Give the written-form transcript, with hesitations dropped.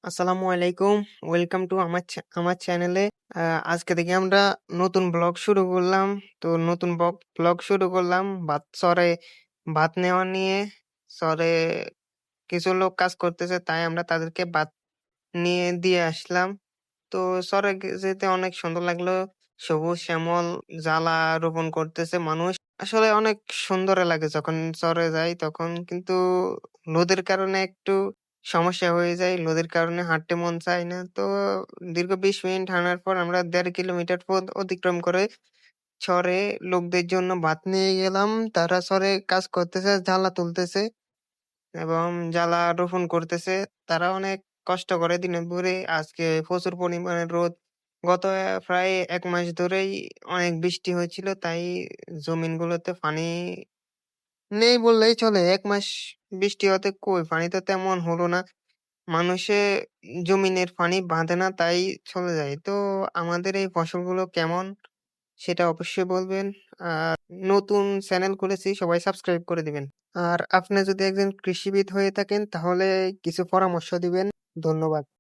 আসসালামু আলাইকুম। Welcome to আমার চ্যানেলে। আ আজকে থেকে আমরা নতুন ব্লগ শুরু করলাম। তো নতুন ব্লগ শুরু করলাম চরে ভাত নেওয়া নিয়ে। চরে কিছু লোক কাজ করতেছে, তাই আমরা তাদেরকে ভাত নিয়ে দিয়ে আসলাম। তো চরে যেতে অনেক সুন্দর লাগলো। সবুজ শ্যামল জ্বালা রোপণ করতেছে মানুষ। আসলে অনেক সুন্দর লাগে যখন চরে যাই তখন। কিন্তু রোদের কারণে একটু সমস্যা হয়ে যায়। রোদের কারণে হাঁটতে মন চায় না। তো দীর্ঘ ২০ মিনিট হাঁটার পর আমরা ১.৫ কিলোমিটার পথ অতিক্রম করে চরে লোকদের জন্য ভাত নিয়ে গেলাম। তারা চরে কাজ করতেছে, জ্বালা তুলতেছে এবং জ্বালা রোপণ করতেছে। তারা অনেক কষ্ট করে দিনে দুপুরে। আজকে প্রচুর পরিমাণে রোদ। গত প্রায় ১ মাস ধরেই অনেক বৃষ্টি হয়েছিল। তাই জমিনগুলোতে পানি নেই বললেই চলে। ১ মাস বৃষ্টি হতে কই পানি তো তেমন হলো না। মানুষে জমিনের পানি বাঁধে না, তাই চলে যায়। তো আমাদের এই ফসলগুলো কেমন সেটা অবশ্যই বলবেন। আর নতুন চ্যানেল খুলেছি, সবাই সাবস্ক্রাইব করে দিবেন। আর আপনি যদি একজন কৃষিবিদ হয়ে থাকেন তাহলে কিছু পরামর্শ দিবেন। ধন্যবাদ।